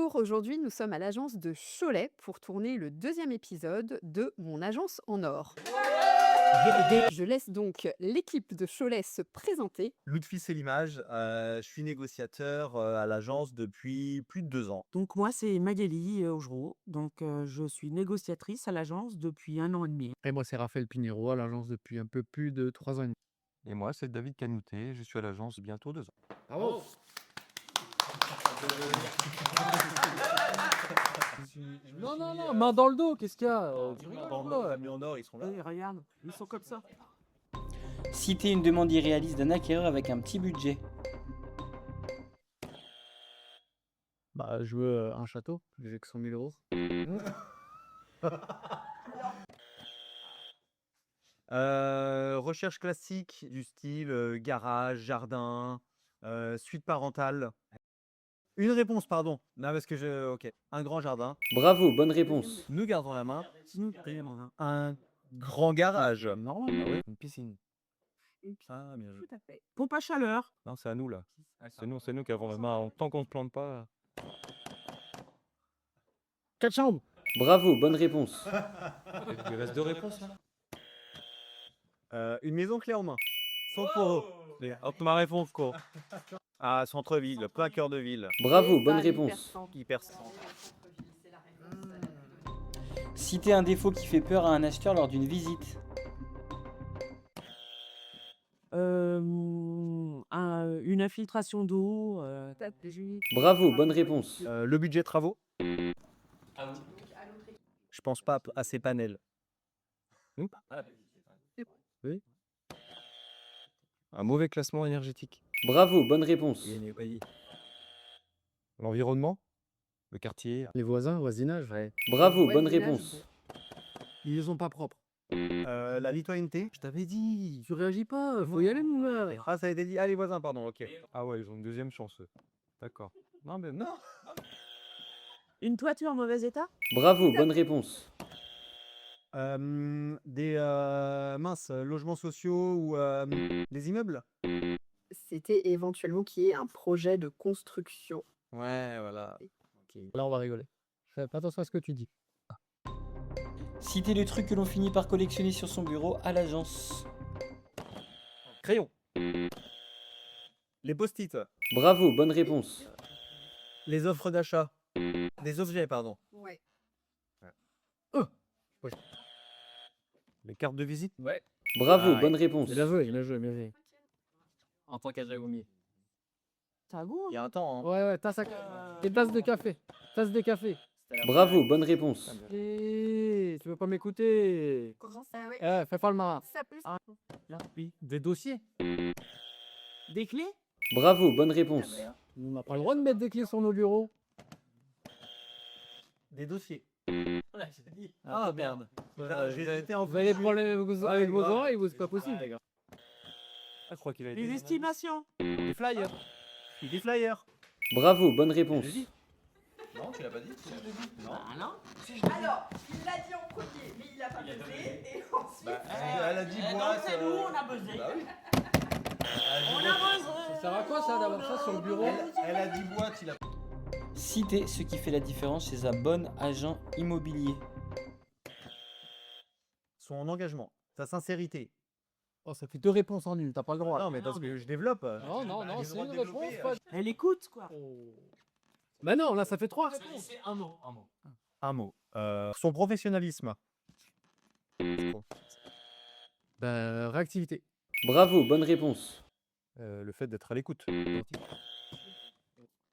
Bonjour, aujourd'hui nous sommes à l'agence de Cholet pour tourner le deuxième épisode de Mon agence en or. Je laisse donc l'équipe de Cholet se présenter. Lutfi Selimaj, je suis négociateur, à l'agence depuis plus de 2 ans. Donc moi, c'est Magali Augereau. Donc je suis négociatrice à l'agence depuis 1 an et demi. Et moi, c'est Raphaël Pinheiro à l'agence depuis un peu plus de 3 ans et demi. Et moi, c'est David Canouté, je suis à l'agence bientôt 2 ans. Bravo. Non, non, non, main dans le dos, qu'est-ce qu'il y a tu rigoles Dans ou quoi le en or, ils sont là. Regarde, ils sont comme ça. Citer une demande irréaliste d'un acquéreur avec un petit budget. Bah, je veux un château, j'ai que 100 000 €. Recherche classique du style, garage, jardin, suite parentale. Une réponse, pardon. Non, parce que OK. Un grand jardin. Bravo, bonne réponse. Nous gardons la main. Un grand garage. Normal, bah ouais, une piscine. Ah, bien joué. Tout à fait. Pompe à chaleur. Non, c'est à nous là. C'est nous qui avons la main. Tant qu'on ne se plante pas. 4 chambres. Bravo, bonne réponse. Il reste 2 réponses là. Une maison clé en main. 100 €. Hop, ma réponse, quoi. Ah, centre-ville, plein cœur de ville. Bravo, Et bonne ça, réponse. Hyper. Citer un défaut qui fait peur à un acheteur lors d'une visite. Une infiltration d'eau. Bravo, bonne réponse. Le budget travaux. Je pense pas à ces panels. Oui. Un mauvais classement énergétique. Bravo, bonne réponse. L'environnement. Le quartier. Les voisins, voisinage. Ouais. Bravo, Ouais, bonne voisinage. réponse. Ils les ont pas propres. La citoyenneté. Je t'avais dit, tu réagis pas, faut y aller, mon gars. Ah, ça a été dit. Ah, les voisins, pardon, OK. Ah ouais, ils ont une deuxième chance. D'accord. Non, mais non. Une toiture en mauvais état. Bravo, bonne réponse. Des logements sociaux ou des immeubles. C'était éventuellement qu'il y ait un projet de construction. Ouais, voilà. OK. Là, on va rigoler. Fais pas attention à ce que tu dis. Citer le truc que l'on finit par collectionner sur son bureau à l'agence. Crayon. Les post-it. Bravo, bonne réponse. Les offres d'achat. Des objets, pardon. Ouais. Les cartes de visite. Ouais. Bravo, Ah, bonne réponse. Bien joué, bien joué, bien joué. En tant qu'agagoumier. Ça a goût, Il y a un temps, hein. Ouais, tasse à... Et tasse de café. Tasse de café. Bravo, bonne réponse. Tu veux pas m'écouter? Comment ça, ouais. Fais pas le marin. Ça peut Ah. Oui, des dossiers. Des clés. Bravo, bonne réponse. On n'a pas le droit de mettre des clés sur nos bureaux. Des dossiers. Ah, merde. J'ai été en Vous avez des problèmes avec vos grave. oreilles, c'est pas possible. Ah, je crois qu'il a Les été. estimations. Des flyers. Des flyers. Bravo, bonne réponse. Non, tu l'as pas dit. Ah non. Alors, il l'a dit en premier, mais il a pas buzzé. Et ensuite, Elle a dit boîte. c'est nous, on a buzzé. Bah oui. On a buzzé. Ça sert à quoi ça d'avoir ça sur le bureau? Elle a dit boîte, il a. Citer ce qui fait la différence chez un bon agent immobilier. Son engagement, sa sincérité. Oh, ça fait 2 réponses en une, t'as pas le droit. Non, mais parce que je développe. Non, non, non, c'est une réponse. Pas... Elle écoute, quoi. Bah non, là, ça fait 3 réponses. C'est un mot. Un mot. Son professionnalisme. Bah, réactivité. Bravo, bonne réponse. Le fait d'être à l'écoute.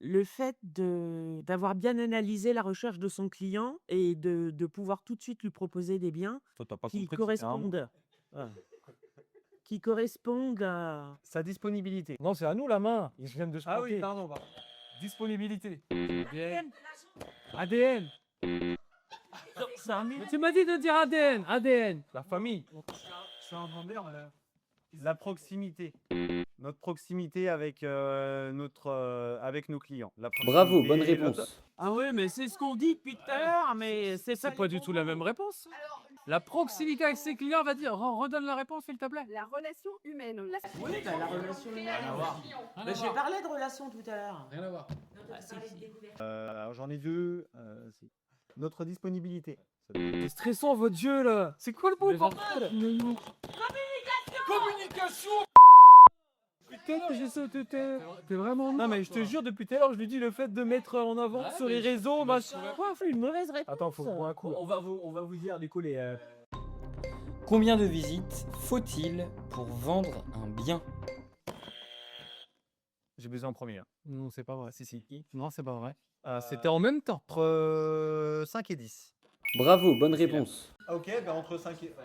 Le fait d'avoir bien analysé la recherche de son client et de pouvoir tout de suite lui proposer des biens Toi, t'as pas qui compris que c'était un mot. correspondent, qui correspondent à... Sa disponibilité. Non, c'est à nous la main. Ils viennent de se Ah oui, planter. pardon. Disponibilité. ADN. Mais tu m'as dit de dire ADN. ADN. La famille. Je suis un vendeur. La proximité. Notre proximité avec, avec nos clients. La Bravo, proximité, bonne réponse. Ah oui, mais c'est ce qu'on dit depuis tout à l'heure, mais c'est C'est pas du tout la même réponse. alors, une La proximité avec ses clients, va dire, redonne la réponse, s'il te plaît. La relation humaine. Oui, la relation humaine. Rien à voir. J'ai parlé de relation tout à l'heure. Rien à voir. Alors j'en ai deux. Notre disponibilité. C'est stressant, votre jeu, là. C'est quoi le bon bordel? Communication. Putain, j'ai sauté. T'es vraiment. Non, mais je te jure, depuis tout à l'heure, je lui dis le fait de mettre en avant sur les réseaux, machin. Une mauvaise réponse. Attends, faut que je bois un coup. On va vous dire, du coup, les. Combien de visites faut-il pour vendre un bien? J'ai besoin en premier. Non, c'est pas vrai. Si. Non, c'est pas vrai. C'était en même temps. Entre 5 et 10. Bravo, bonne réponse. Ok, entre 5 et...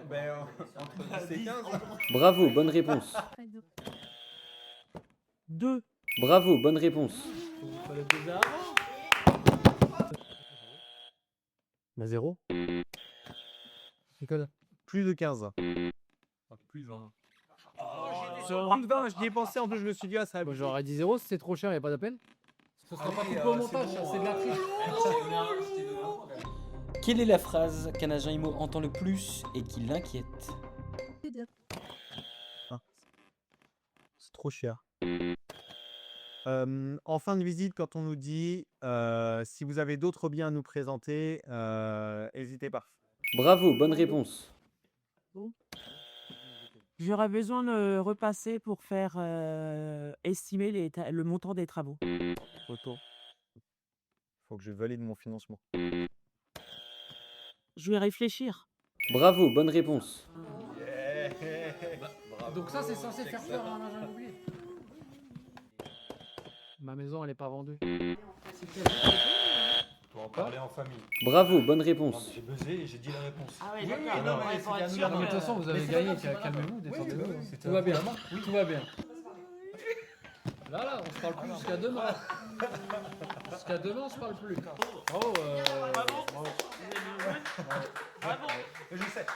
entre 10 et 15. Bravo, bonne réponse. 2. Bravo, bonne réponse. Bah, 0. Nicole. Plus de 15. Plus 20. Sur 20, j'y ai pensé, en plus je me suis dit, ça Moi, j'aurais dit 0, c'est trop cher, y a pas de peine. Ce sera pas coupé au montage, ça, c'est de la triche. Quelle est la phrase qu'un agent IMO entend le plus et qui l'inquiète? C'est trop cher. En fin de visite, quand on nous dit si vous avez d'autres biens à nous présenter, n'hésitez pas. Bravo, bonne réponse. J'aurais besoin de repasser pour faire estimer le montant des travaux. Photo. Faut que je valide mon financement. Je vais réfléchir. Bravo, bonne réponse. Donc ça, c'est censé faire peur à un agent immobilier. Ma maison, elle est pas vendue. Pour en parler en famille. Bravo, bonne réponse. J'ai buzzé et j'ai dit la réponse. Ah ouais, Oui, d'accord. non, Non, mais mais pour c'était à être nous sûr, la Non, mais de toute façon, vous avez gagné. Calmez-vous, détendez-vous. Tout va bien. Tout va bien. Là, on se parle plus jusqu'à demain. Jusqu'à demain, on se parle plus. Bravo. Bravo. Je sais.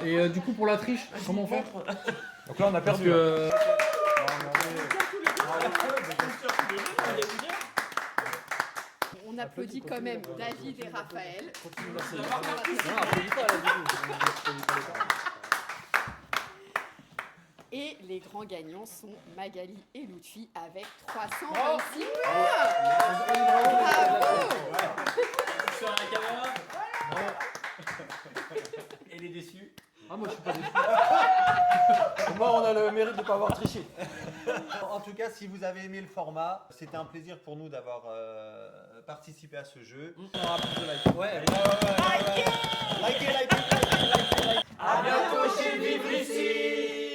Et du coup, pour la triche, comment on fait? Donc là, on a Parce perdu. que. On applaudit quand même David et Raphaël. Et les grands gagnants sont Magali et Lutfi avec 326 points. Bravo. Et les déçus? Ah, moi, je suis pas déçu. Moi, on a le mérite de ne pas avoir triché. En tout cas, si vous avez aimé le format, c'était un plaisir pour nous d'avoir participé à ce jeu. On aura plus de likes. Ouais. Likez. À bientôt chez Vivre ici.